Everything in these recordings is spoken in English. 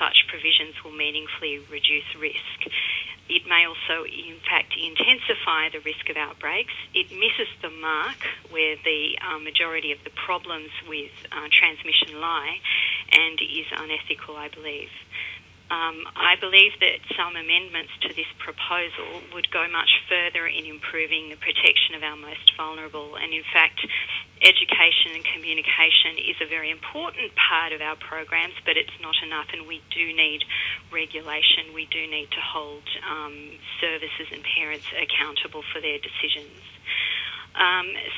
such provisions will meaningfully reduce risk. It may also, in fact, intensify the risk of outbreaks. It misses the mark where the majority of the problems with transmission lie and is unethical, I believe. I believe that some amendments to this proposal would go much further in improving the protection of our most vulnerable. And in fact, education and communication is a very important part of our programs, but it's not enough, and we do need regulation. We do need to hold services and parents accountable for their decisions.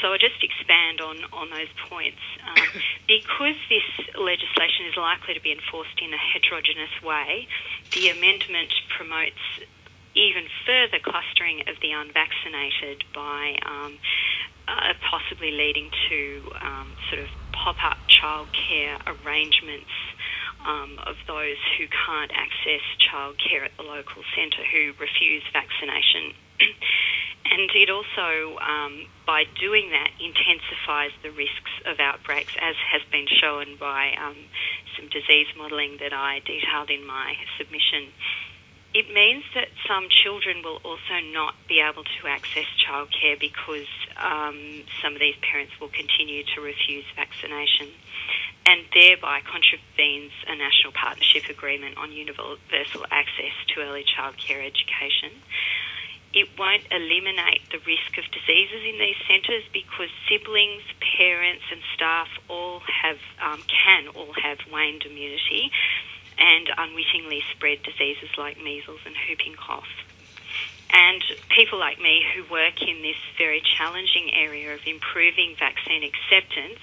So I'll just expand on those points. Because this legislation is likely to be enforced in a heterogeneous way, the amendment promotes even further clustering of the unvaccinated by possibly leading to sort of pop-up childcare arrangements of those who can't access childcare at the local centre who refuse vaccination. And it also, by doing that, intensifies the risks of outbreaks, as has been shown by some disease modelling that I detailed in my submission. It means that some children will also not be able to access childcare because some of these parents will continue to refuse vaccination, and thereby contravenes a national partnership agreement on universal access to early childcare education. It won't eliminate the risk of diseases in these centres because siblings, parents and staff can all have waned immunity and unwittingly spread diseases like measles and whooping cough. And people like me who work in this very challenging area of improving vaccine acceptance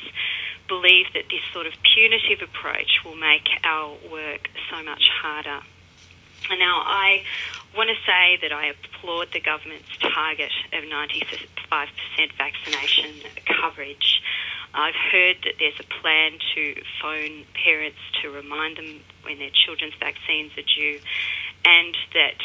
believe that this sort of punitive approach will make our work so much harder. And now I want to say that I applaud the government's target of 95% vaccination coverage. I've heard that there's a plan to phone parents to remind them when their children's vaccines are due, and that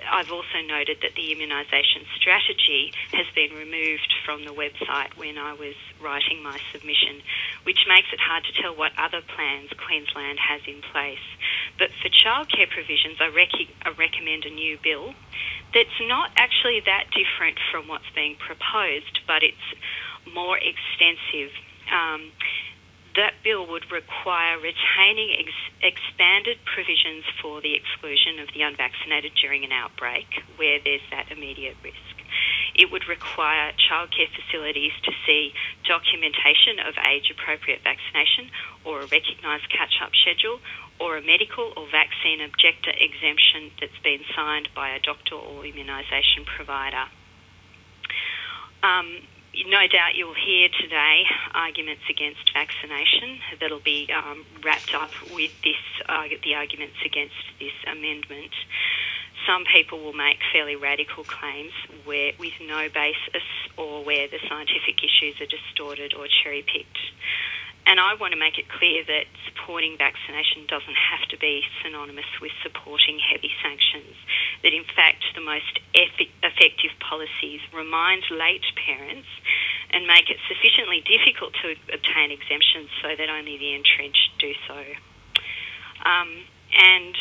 I've also noted that the immunisation strategy has been removed from the website when I was writing my submission, which makes it hard to tell what other plans Queensland has in place. But for childcare provisions, I recommend a new bill that's not actually that different from what's being proposed, but it's more extensive. That bill would require retaining expanded provisions for the exclusion of the unvaccinated during an outbreak where there's that immediate risk. It would require childcare facilities to see documentation of age-appropriate vaccination or a recognised catch-up schedule or a medical or vaccine objector exemption that's been signed by a doctor or immunisation provider. No doubt you'll hear today arguments against vaccination that'll be wrapped up with the arguments against this amendment. Some people will make fairly radical claims with no basis or where the scientific issues are distorted or cherry-picked. And I want to make it clear that supporting vaccination doesn't have to be synonymous with supporting heavy sanctions, that in fact the most effective policies remind late parents and make it sufficiently difficult to obtain exemptions so that only the entrenched do so. And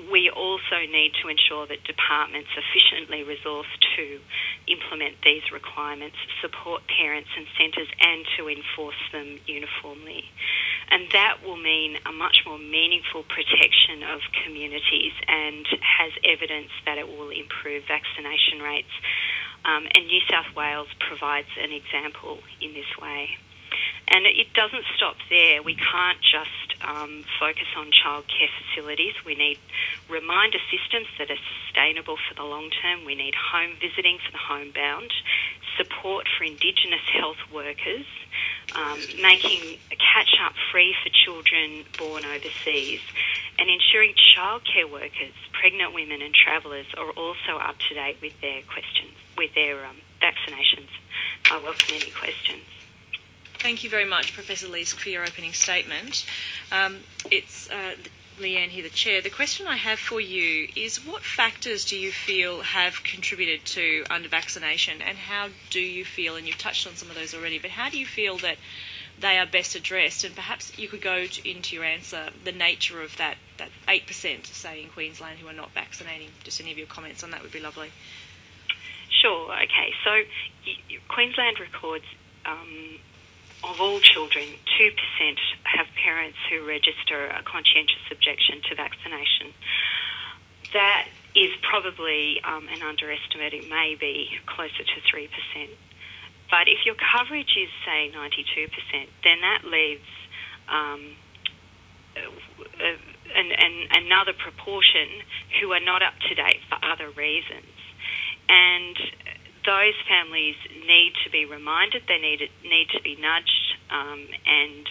we also need to ensure that departments efficiently resource to implement these requirements, support parents and centres, and to enforce them uniformly. And that will mean a much more meaningful protection of communities and has evidence that it will improve vaccination rates. And New South Wales provides an example in this way. And it doesn't stop there. We can't just focus on childcare facilities. We need reminder systems that are sustainable for the long term. We need home visiting for the homebound, support for Indigenous health workers, making catch-up free for children born overseas, and ensuring childcare workers, pregnant women and travellers are also up to date with their vaccinations. I welcome any questions. Thank you very much, Professor Leask, for your opening statement. It's Leanne here, the Chair. The question I have for you is, what factors do you feel have contributed to under-vaccination, and how do you feel, and you've touched on some of those already, but how do you feel that they are best addressed? And perhaps you could go into your answer, the nature of that 8%, say, in Queensland who are not vaccinating. Just any of your comments on that would be lovely. Sure, okay. So Queensland records of all children, 2% have parents who register a conscientious objection to vaccination. That is probably an underestimate. It may be closer to 3%. But if your coverage is, say, 92%, then that leaves another proportion who are not up to date for other reasons. And those families need to be reminded, they need to be nudged and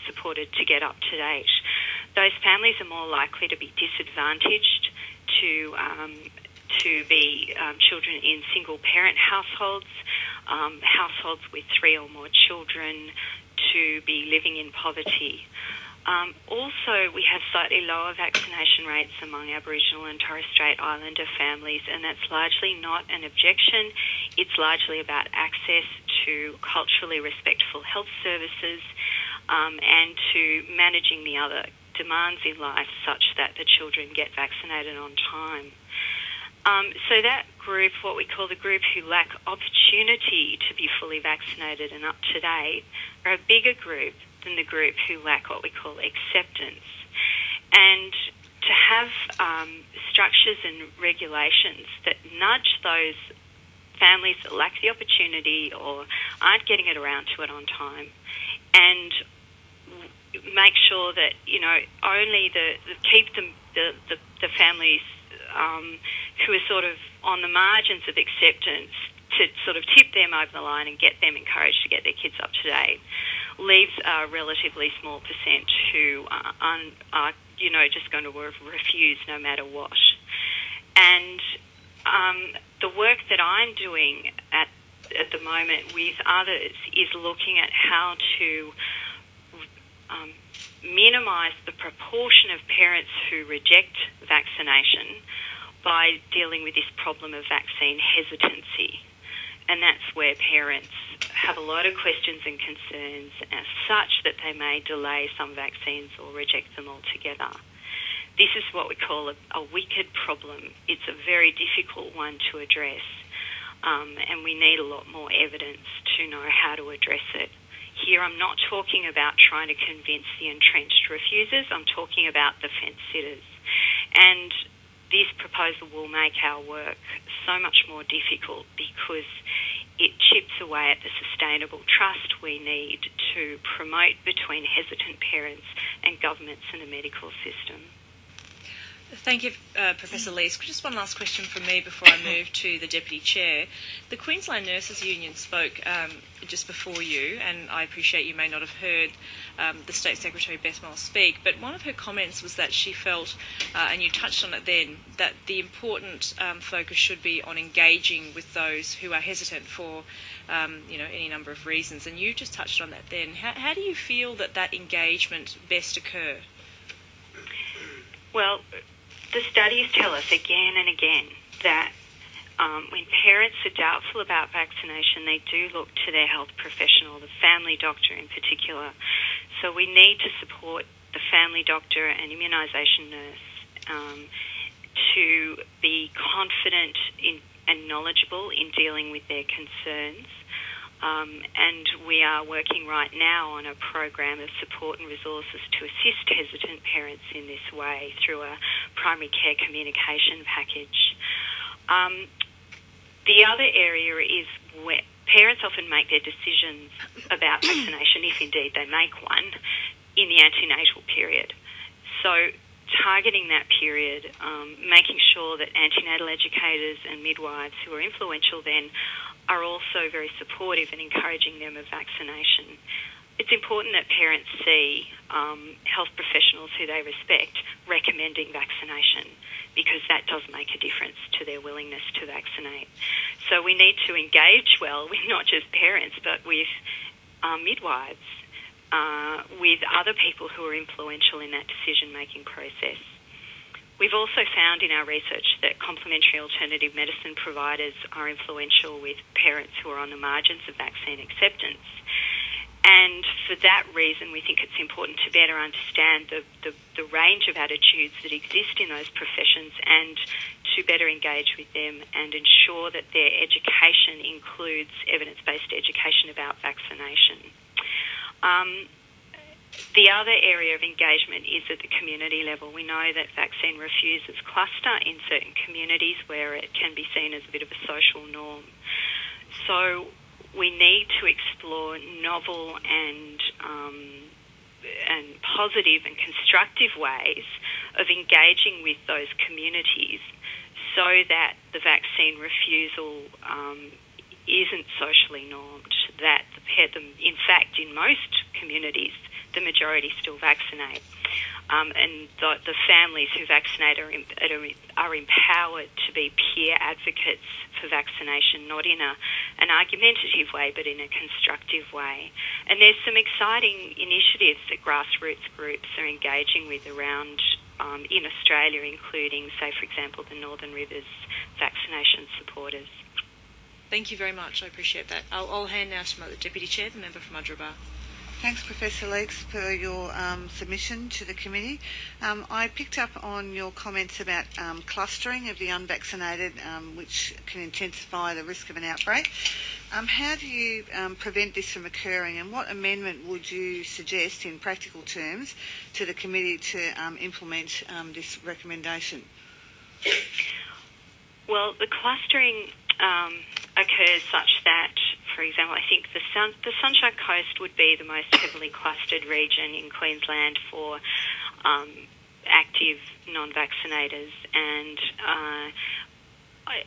supported to get up to date. Those families are more likely to be disadvantaged, to be children in single-parent households, households with 3 or more children, to be living in poverty. Also, we have slightly lower vaccination rates among Aboriginal and Torres Strait Islander families, and that's largely not an objection. It's largely about access to culturally respectful health services and to managing the other demands in life such that the children get vaccinated on time. So that group, what we call the group who lack opportunity to be fully vaccinated and up to date, are a bigger group than the group who lack what we call acceptance. And to have structures and regulations that nudge those families that lack the opportunity or aren't getting it around to it on time, and make sure that, you know, only keep the families who are sort of on the margins of acceptance, to sort of tip them over the line and get them encouraged to get their kids up to date, leaves a relatively small percent who are you know, just going to refuse no matter what. And the work that I'm doing at the moment with others is looking at how to minimise the proportion of parents who reject vaccination by dealing with this problem of vaccine hesitancy. And that's where parents have a lot of questions and concerns as such that they may delay some vaccines or reject them altogether. This is what we call a wicked problem. It's a very difficult one to address, and we need a lot more evidence to know how to address it. Here I'm not talking about trying to convince the entrenched refusers, I'm talking about the fence-sitters. And this proposal will make our work so much more difficult because it chips away at the sustainable trust we need to promote between hesitant parents and governments and the medical system. Thank you, Professor Leask. Just one last question from me before I move to the Deputy Chair. The Queensland Nurses Union spoke just before you, and I appreciate you may not have heard the State Secretary Beth Moll speak, but one of her comments was that she felt, and you touched on it then, that the important focus should be on engaging with those who are hesitant for any number of reasons. And you just touched on that then. How do you feel that engagement best occur? Well, the studies tell us again and again that when parents are doubtful about vaccination, they do look to their health professional, the family doctor in particular. So we need to support the family doctor and immunisation nurse to be confident and knowledgeable in dealing with their concerns. And we are working right now on a program of support and resources to assist hesitant parents in this way through a primary care communication package. The other area is where parents often make their decisions about vaccination, if indeed they make one, in the antenatal period. So targeting that period, making sure that antenatal educators and midwives who are influential then are also very supportive and encouraging them of vaccination. It's important that parents see health professionals who they respect recommending vaccination, because that does make a difference to their willingness to vaccinate. So we need to engage well with not just parents, but with midwives, with other people who are influential in that decision-making process. We've also found in our research that complementary alternative medicine providers are influential with parents who are on the margins of vaccine acceptance. And for that reason, we think it's important to better understand the range of attitudes that exist in those professions and to better engage with them and ensure that their education includes evidence-based education about vaccination. The other area of engagement is at the community level. We know that vaccine refusers cluster in certain communities where it can be seen as a bit of a social norm. So we need to explore novel and positive and constructive ways of engaging with those communities so that the vaccine refusal isn't socially normed, that in fact in most communities the majority still vaccinate, and the families who vaccinate are empowered to be peer advocates for vaccination, not in an argumentative way, but in a constructive way. And there's some exciting initiatives that grassroots groups are engaging with around in Australia, including, say, for example, the Northern Rivers vaccination supporters. Thank you very much. I appreciate that. I'll hand now to the Deputy Chair, the member from Adra. Thanks, Professor Leask, for your submission to the committee. I picked up on your comments about clustering of the unvaccinated, which can intensify the risk of an outbreak. How do you prevent this from occurring, and what amendment would you suggest in practical terms to the committee to implement this recommendation? Well, the clustering occurs such that, for example, I think the Sunshine Coast would be the most heavily clustered region in Queensland for active non-vaccinators, and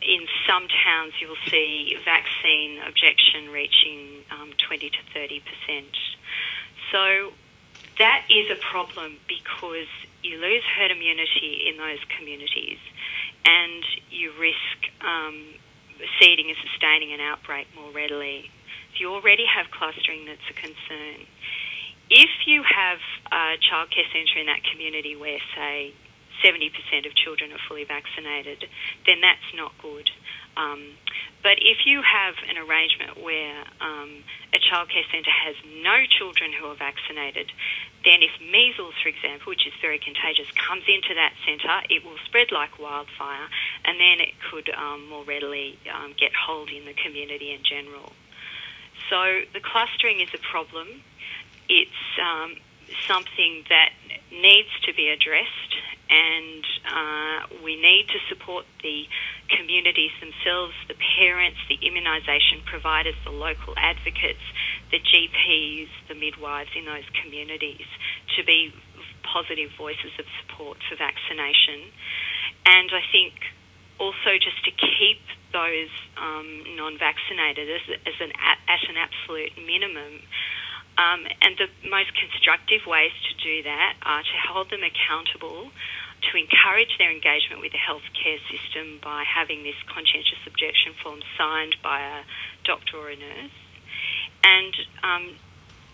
in some towns you'll see vaccine objection reaching 20 to 30%. So that is a problem because you lose herd immunity in those communities and you risk seeding and sustaining an outbreak more readily. If you already have clustering, that's a concern. If you have a childcare centre in that community where, say, 70% of children are fully vaccinated, then that's not good. But if you have an arrangement where a childcare centre has no children who are vaccinated, then if measles, for example, which is very contagious, comes into that centre, it will spread like wildfire, and then it could more readily get hold in the community in general. So the clustering is a problem. It's something that needs to be addressed, and we need to support the communities themselves, the parents, the immunisation providers, the local advocates, the GPs, the midwives in those communities to be positive voices of support for vaccination. And I think also just to keep those non-vaccinated at an absolute minimum. And the most constructive ways to do that are to hold them accountable, to encourage their engagement with the healthcare system by having this conscientious objection form signed by a doctor or a nurse, and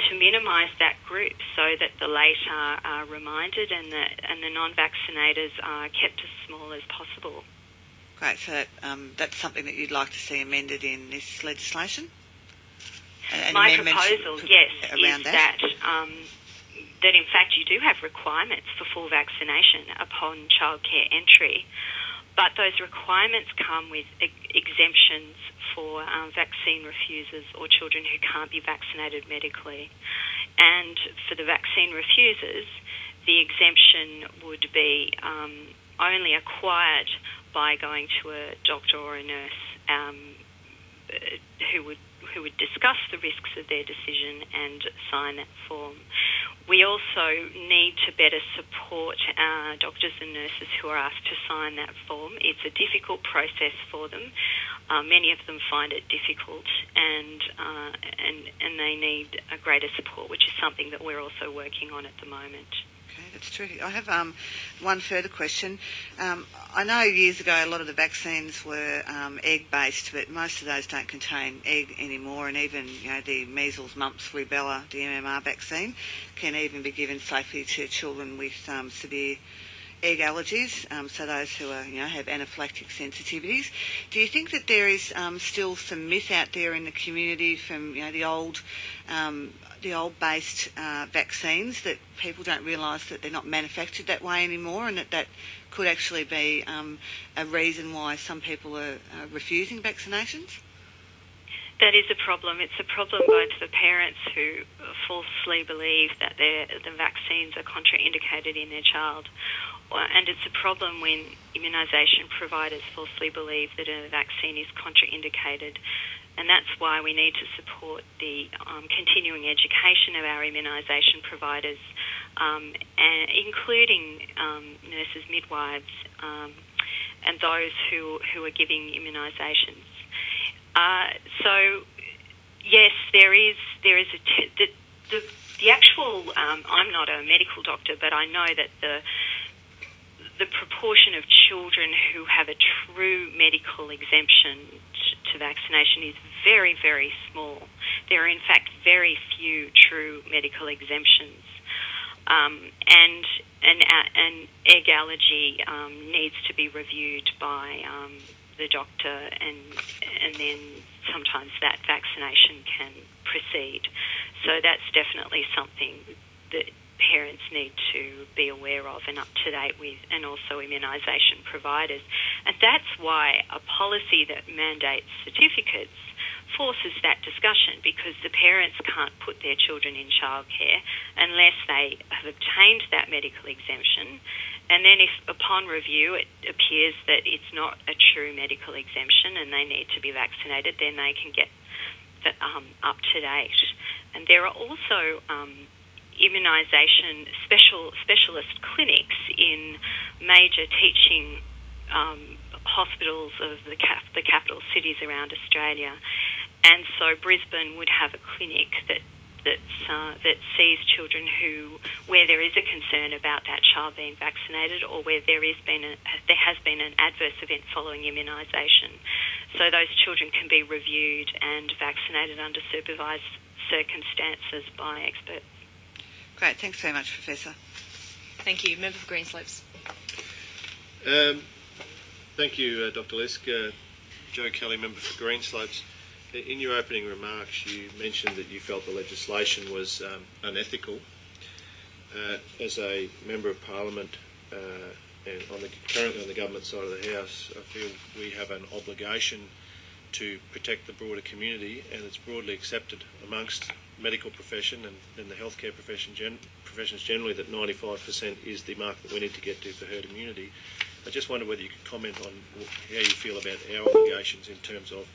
to minimise that group so that the late are reminded and the non-vaccinators are kept as small as possible. Great, so that's something that you'd like to see amended in this legislation? My proposal, yes, is that in fact you do have requirements for full vaccination upon childcare entry, but those requirements come with exemptions for vaccine refusers or children who can't be vaccinated medically. And for the vaccine refusers, the exemption would be only acquired by going to a doctor or a nurse who would discuss the risks of their decision and sign that form. We also need to better support doctors and nurses who are asked to sign that form. It's a difficult process for them. Many of them find it difficult, and they need a greater support, which is something that we're also working on at the moment. Okay, that's terrific. I have one further question. I know years ago a lot of the vaccines were egg-based, but most of those don't contain egg anymore, and even the measles, mumps, rubella, the MMR vaccine can even be given safely to children with severe egg allergies, so those who are, have anaphylactic sensitivities. Do you think that there is still some myth out there in the community from the old the old-based vaccines, that people don't realise that they're not manufactured that way anymore, and that could actually be a reason why some people are refusing vaccinations? That is a problem. It's a problem both for parents who falsely believe that the vaccines are contraindicated in their child, and it's a problem when immunisation providers falsely believe that a vaccine is contraindicated. And that's why we need to support the continuing education of our immunisation providers, and including nurses, midwives, and those who are giving immunisations. So, yes, there is the actual. I'm not a medical doctor, but I know that the proportion of children who have a true medical exemption to vaccination is very, very small. There are, in fact, very few true medical exemptions. And an egg allergy needs to be reviewed by the doctor, and then sometimes that vaccination can proceed. So that's definitely something that parents need to be aware of and up to date with, and also immunisation providers. And that's why a policy that mandates certificates forces that discussion, because the parents can't put their children in childcare unless they have obtained that medical exemption. And then if upon review it appears that it's not a true medical exemption and they need to be vaccinated, then they can get up to date. And there are also immunisation specialist clinics in major teaching hospitals of the capital cities around Australia. And so Brisbane would have a clinic that sees children where there is a concern about that child being vaccinated, or where there has been an adverse event following immunisation. So those children can be reviewed and vaccinated under supervised circumstances by experts. Great, thanks very much, Professor. Thank you. Member for Greenslopes. Thank you, Dr Leask. Joe Kelly, Member for Greenslopes. In your opening remarks, you mentioned that you felt the legislation was unethical. As a Member of Parliament and currently on the government side of the House, I feel we have an obligation to protect the broader community, and it's broadly accepted amongst medical profession and the healthcare professions generally that 95% is the mark that we need to get to for herd immunity. I just wonder whether you could comment on how you feel about our obligations in terms of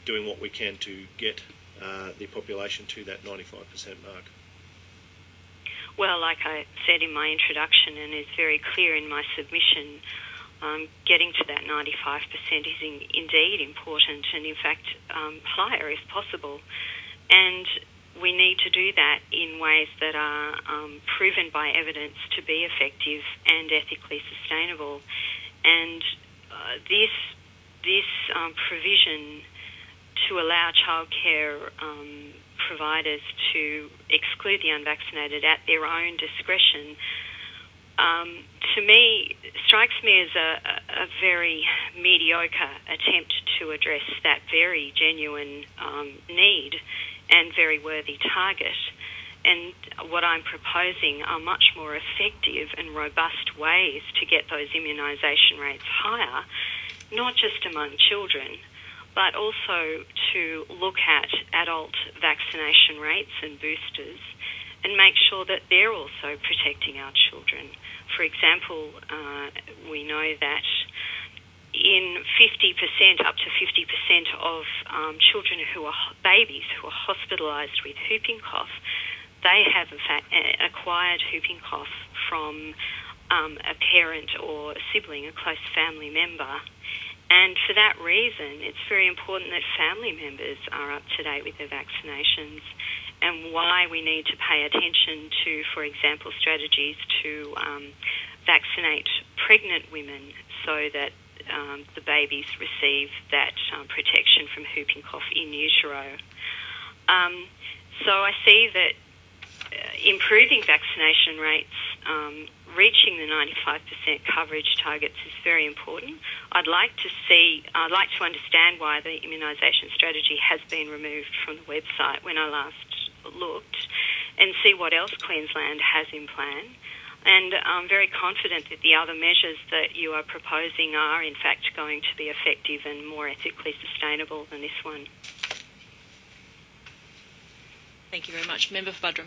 doing what we can to get the population to that 95% mark. Well, like I said in my introduction, and is very clear in my submission, getting to that 95% is indeed important, and in fact higher if possible. And we need to do that in ways that are proven by evidence to be effective and ethically sustainable. And this provision to allow childcare providers to exclude the unvaccinated at their own discretion, to me, strikes me as a very mediocre attempt to address that very genuine need and very worthy target. And what I'm proposing are much more effective and robust ways to get those immunisation rates higher, not just among children, but also to look at adult vaccination rates and boosters and make sure that they're also protecting our children. For example, we know that in 50%, up to 50% of children babies who are hospitalised with whooping cough, they have in fact acquired whooping cough from a parent or a sibling, a close family member. And for that reason, it's very important that family members are up to date with their vaccinations, and why we need to pay attention to, for example, strategies to vaccinate pregnant women so that the babies receive that protection from whooping cough in utero. So I see that improving vaccination rates, reaching the 95% coverage targets is very important. I'd like to understand why the immunisation strategy has been removed from the website when I last looked, and see what else Queensland has in plan. And I'm very confident that the other measures that you are proposing are, in fact, going to be effective and more ethically sustainable than this one. Thank you very much. Member for Buderim.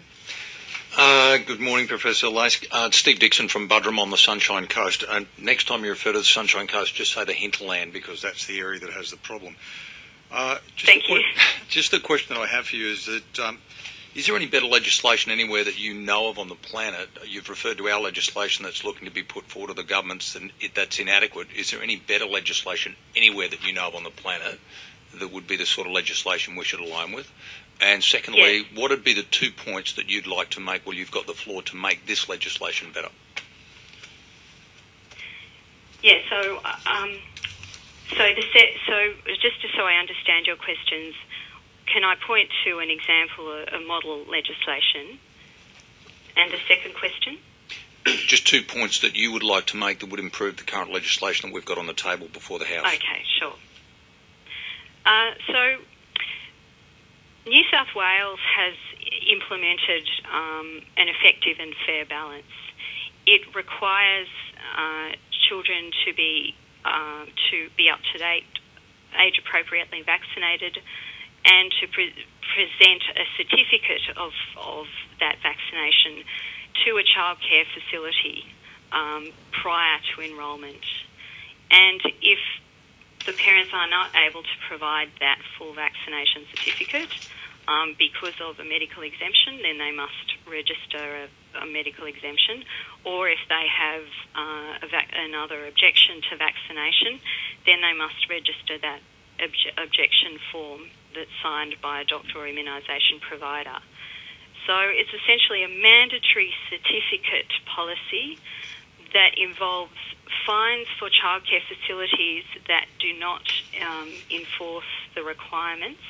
Good morning, Professor Leask. Steve Dixon from Buderim on the Sunshine Coast. Next time you refer to the Sunshine Coast, just say the hinterland, because that's the area that has the problem. Thank you. Just the question that I have for you is that is there any better legislation anywhere that you know of on the planet? You've referred to our legislation that's looking to be put forward to the governments that's inadequate. Is there any better legislation anywhere that you know of on the planet that would be the sort of legislation we should align with? And secondly, yes. What would be the 2 points that you'd like to make? Well, you've got the floor to make this legislation better. Yeah, so just so I understand your questions, can I point to an example, a model legislation? And the second question? Just 2 points that you would like to make that would improve the current legislation that we've got on the table before the House. Okay, sure. So New South Wales has implemented an effective and fair balance. It requires children to be up to date, age appropriately vaccinated, and to present a certificate of that vaccination to a childcare facility prior to enrolment. And if the parents are not able to provide that full vaccination certificate because of a medical exemption, then they must register a medical exemption, or if they have another objection to vaccination, then they must register that objection form that's signed by a doctor or immunisation provider. So it's essentially a mandatory certificate policy that involves fines for childcare facilities that do not enforce the requirements.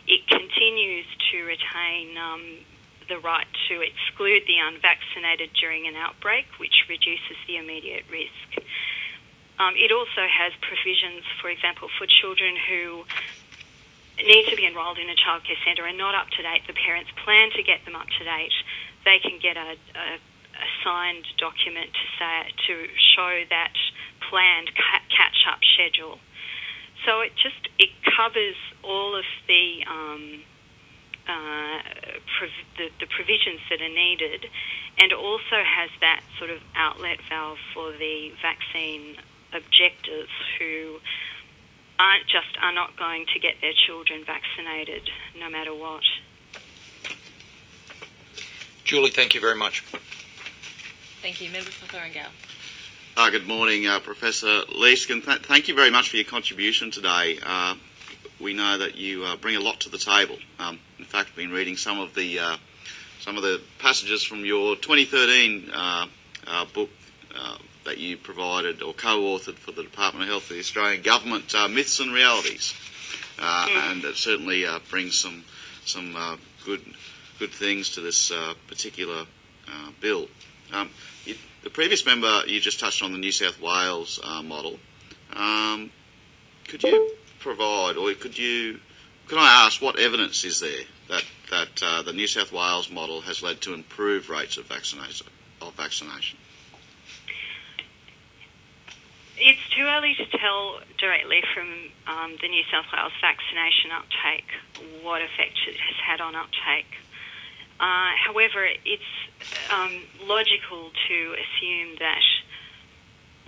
It continues to retain the right to exclude the unvaccinated during an outbreak, which reduces the immediate risk. It also has provisions, for example, for children who need to be enrolled in a childcare centre and not up to date. The parents plan to get them up to date. They can get a signed document to show that planned catch-up schedule. So it covers all of the provisions that are needed, and also has that sort of outlet valve for the vaccine objectors who are not going to get their children vaccinated no matter what. Julie, thank you very much. Thank you. Member for Thorngale. Good morning, Professor Leask, and thank you very much for your contribution today. We know that you bring a lot to the table. In fact, I've been reading some of the passages from your 2013 book that you provided or co-authored for the Department of Health of the Australian Government, Myths and Realities, and it certainly brings some good things to this particular bill. The previous member, you just touched on the New South Wales model. Could you provide, or can I ask, what evidence is there that the New South Wales model has led to improved rates of vaccination? It's too early to tell directly from the New South Wales vaccination uptake what effect it has had on uptake. However, it's logical to assume that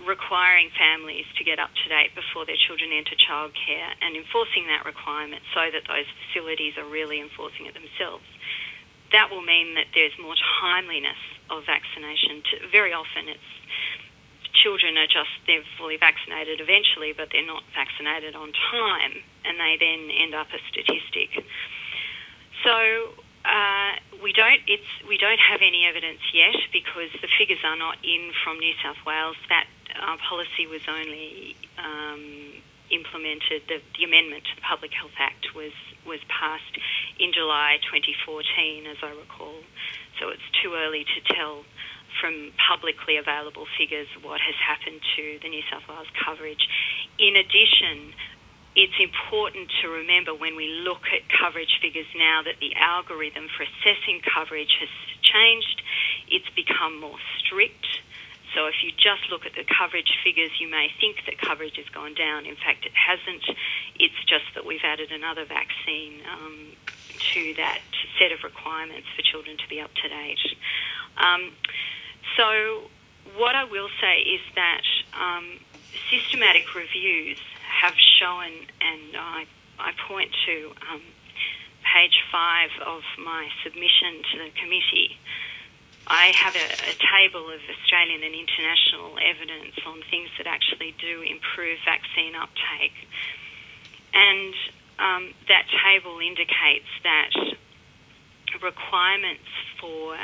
requiring families to get up to date before their children enter childcare and enforcing that requirement so that those facilities are really enforcing it themselves, that will mean that there's more timeliness of vaccination. Very often children they're fully vaccinated eventually, but they're not vaccinated on time, and they then end up a statistic. So we don't have any evidence yet because the figures are not in from New South Wales. That policy was only implemented. The amendment to the Public Health Act was passed in July 2014, as I recall. So it's too early to tell from publicly available figures what has happened to the New South Wales coverage. In addition, it's important to remember when we look at coverage figures now that the algorithm for assessing coverage has changed. It's become more strict. So if you just look at the coverage figures, you may think that coverage has gone down. In fact, it hasn't. It's just that we've added another vaccine to that set of requirements for children to be up to date. So what I will say is that systematic reviews have shown, and I point to page 5 of my submission to the committee. I have a table of Australian and international evidence on things that actually do improve vaccine uptake. And that table indicates that requirements for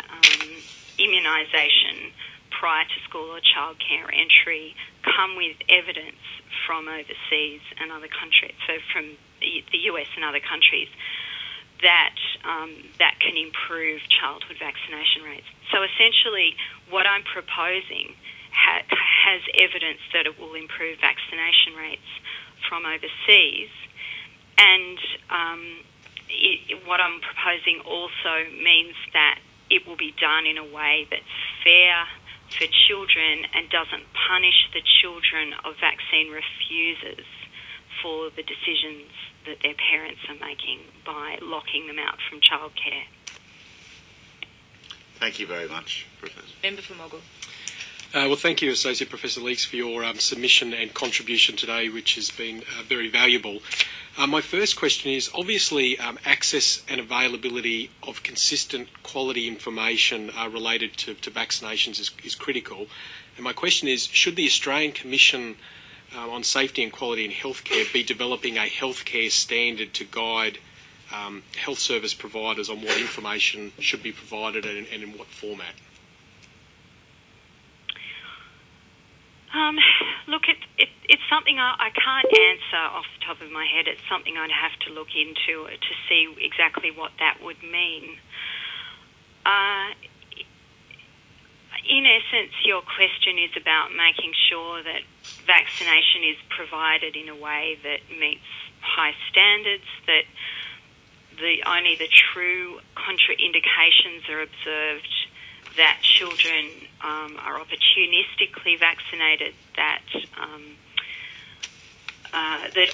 immunisation prior to school or childcare entry come with evidence from overseas and other countries, so from the US and other countries, that can improve childhood vaccination rates. So essentially, what I'm proposing has evidence that it will improve vaccination rates from overseas, and what I'm proposing also means that it will be done in a way that's fair for children and doesn't punish the children of vaccine refusers for the decisions that their parents are making by locking them out from childcare. Thank you very much, Professor. Member for Mogul. Well, thank you, Associate Professor Leask, for your submission and contribution today, which has been very valuable. My first question is, obviously, access and availability of consistent quality information related to vaccinations is critical. And my question is, should the Australian Commission on Safety and Quality in Healthcare be developing a healthcare standard to guide health service providers on what information should be provided and in what format? Look, it's something I can't answer off the top of my head. It's something I'd have to look into to see exactly what that would mean. In essence, your question is about making sure that vaccination is provided in a way that meets high standards, that only the true contraindications are observed, that children are opportunistically vaccinated, that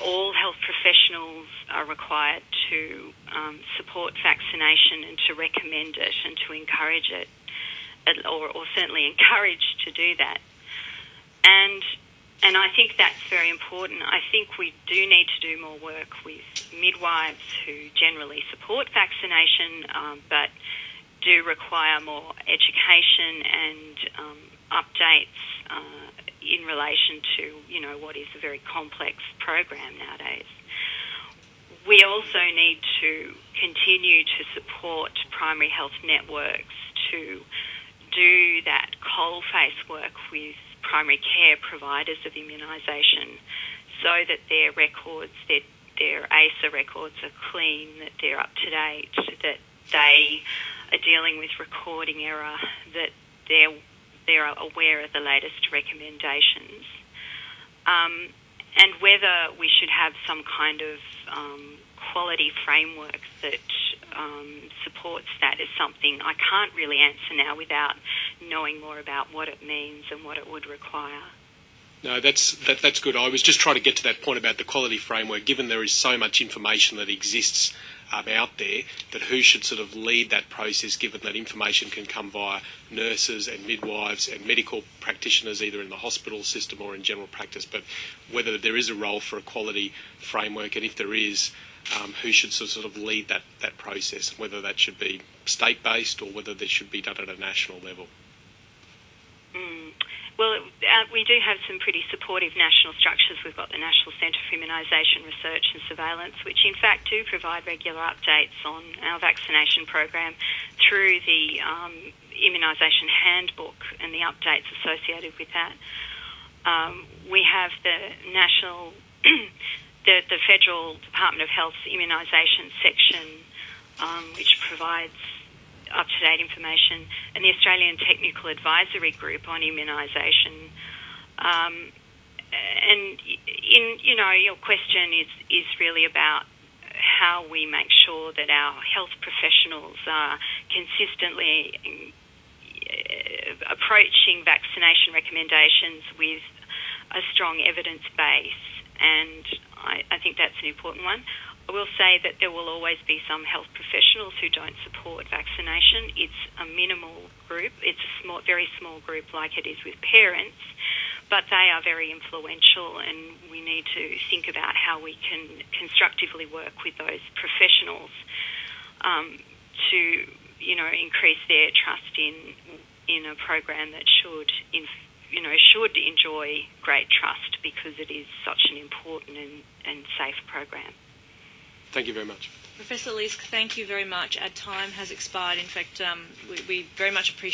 all health professionals are required to support vaccination and to recommend it and to encourage it, or certainly encouraged to do that. And I think that's very important. I think we do need to do more work with midwives who generally support vaccination, but do require more education and updates in relation to, what is a very complex program nowadays. We also need to continue to support primary health networks to do that coalface work with primary care providers of immunisation so that their records, their ASA records are clean, that they're up to date, that they are dealing with recording error, that they're aware of the latest recommendations. And whether we should have some kind of quality framework that supports that is something I can't really answer now without knowing more about what it means and what it would require. No, that's good. I was just trying to get to that point about the quality framework, given there is so much information that exists out there, that who should sort of lead that process, given that information can come via nurses and midwives and medical practitioners, either in the hospital system or in general practice, but whether there is a role for a quality framework, and if there is, who should sort of lead that process, whether that should be state-based or whether this should be done at a national level. Well, we do have some pretty supportive national structures. We've got the National Centre for Immunisation Research and Surveillance, which in fact do provide regular updates on our vaccination program through the immunisation handbook and the updates associated with that. We have the national, the Federal Department of Health's immunisation section, which provides up-to-date information, and the Australian Technical Advisory Group on Immunisation. and your question is really about how we make sure that our health professionals are consistently approaching vaccination recommendations with a strong evidence base, and I think that's an important one. I will say that there will always be some health professionals who don't support vaccination. It's a minimal group. It's a very small group like it is with parents, but they are very influential, and we need to think about how we can constructively work with those professionals to increase their trust in a program that should enjoy great trust, because it is such an important and safe program. Thank you very much. Professor Leask, thank you very much. Our time has expired. In fact, we very much appreciate